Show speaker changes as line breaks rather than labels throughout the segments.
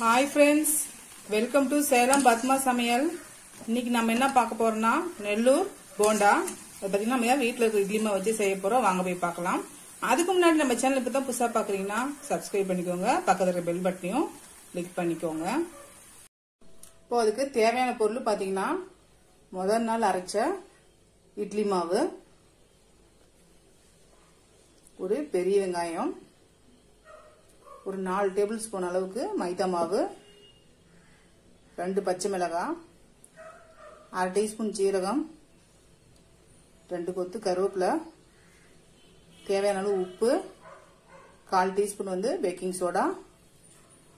Hi friends, welcome to Salem Padma Samayal. இன்னைக்கு நம்ம என்ன பார்க்க போறோம்னா நெல்லூர் போண்டா. அது பத்தி நம்ம வீட்ல இருக்க இட்லி மாவு வச்சு செய்ய போறோம். வாங்க போய் பார்க்கலாம். அதுக்கு முன்னாடி நம்ம சேனல் இப்ப தான் புதுசா பாக்குறீங்கன்னா Subscribe பண்ணிக்கோங்க. பக்கத்துல இருக்க பெல் பட்டனையும் கிளிக் பண்ணிக்கோங்க. இப்போ அதுக்கு தேவையான பொருள் பாத்தீங்கன்னா முதல் நாள் அரைச்ச இட்லி மாவு, ஒரு பெரிய வெங்காயம், ஒரு 4 டேபிள் ஸ்பூன் அளவுக்கு மைதா மாவு, 2 பச்சை மிளகாய், 1/2 டீஸ்பூன் ஜீரகம், 2 கொத்து கருவேப்பிலை, தேவையான அளவு உப்பு, 1/4 டீஸ்பூன் பேக்கிங் சோடா,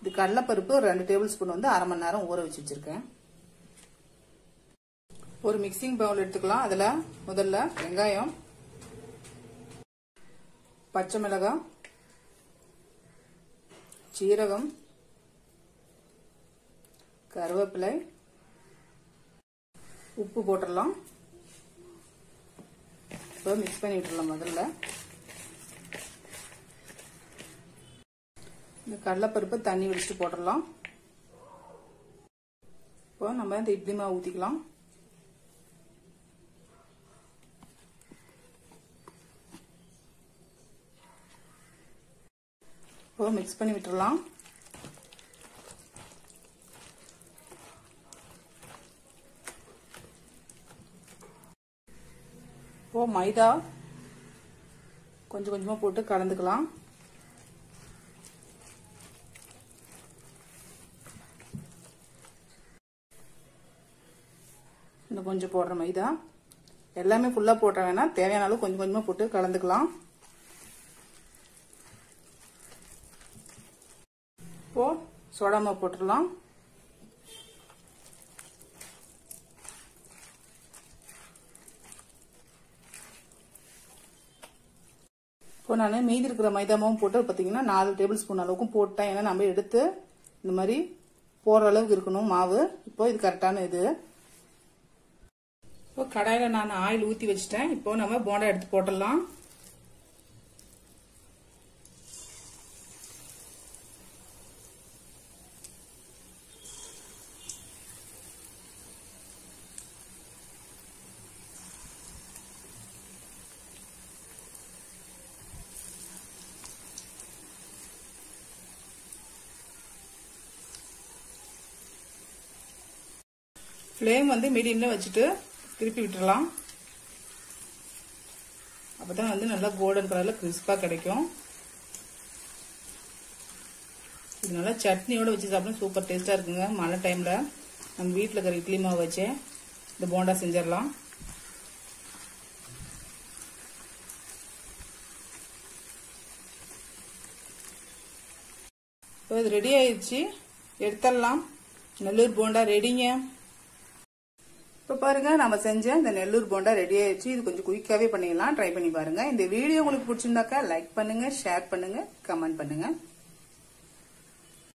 இது கடலைப்பருப்பு 2 டேபிள் ஸ்பூன் 1/2 மணி நேரம் ஊற வச்சு வச்சிருக்கேன். ஒரு மிக்சிங் பவுல் எடுத்துக்கலாம். அதுல முதல்ல வெங்காயம், பச்சை மிளகாய், ஜீரகம், கருவேப்பிலை, உப்பு போட்டுடலாம். இப்போ மிக்ஸ் பண்ணி விட்டுறலாம். முதல்ல இந்த கடலைப்பருப்பு தண்ணி வடிச்சுட்டு போட்டுடலாம். இப்போ நம்ம இந்த இட்லி மாவு ஊற்றிக்கலாம். இப்போ மிக்ஸ் பண்ணி விட்டுறலாம். இப்போ மைதா கொஞ்சம் கொஞ்சமா போட்டு கலந்துக்கலாம். இன்னும் கொஞ்சம் போடுற மைதா, எல்லாமே ஃபுல்லா போட்ட வேணாம், தேவையான அளவு கொஞ்சம் கொஞ்சமா போட்டு கலந்துக்கலாம். இப்போ சோடா மாவு போட்டுடலாம். இப்போ நான் மீதி இருக்கிற மைதா மாவும் போட்டு பாத்தீங்கன்னா 4 டேபிள் ஸ்பூன் அளவுக்கும் போட்டேன். ஏன்னா நம்ம எடுத்து இந்த மாதிரி போற அளவுக்கு இருக்கணும் மாவு. இப்போ இது கரெக்டான இது. இப்போ கடாயில நான் ஆயில் ஊத்தி வச்சுட்டேன். இப்போ நம்ம போண்டா எடுத்து போட்டுடலாம். ஃப்ளேம் மீடியம்ல வச்சுட்டு திருப்பி விட்டுறலாம். அப்பதான் நல்லா கோல்டன் கலர்ல கிறிஸ்பா கிடைக்கும். இது நல்லா சட்னியோட வச்சு சாப்பிட சூப்பர் டேஸ்டா இருக்குங்க. மழை டைம்ல நம்ம வீட்டுல இருக்கிற இட்லி மாவு வச்சு இந்த போண்டா செஞ்சிடலாம். இப்போ இது ரெடி ஆயிடுச்சு, எடுத்துடலாம். நெல்லூர் போண்டா ரெடிங்க. இப்போ பாருங்க, நம்ம செஞ்ச இந்த நெல்லூர் போண்டா ரெடி ஆயிடுச்சு. இது கொஞ்சம் குயிக்காவே பண்ணிடலாம். ட்ரை பண்ணி பாருங்க. இந்த வீடியோ உங்களுக்கு பிடிச்சிருந்தாக்கா லைக் பண்ணுங்க, ஷேர் பண்ணுங்க, கமெண்ட் பண்ணுங்க.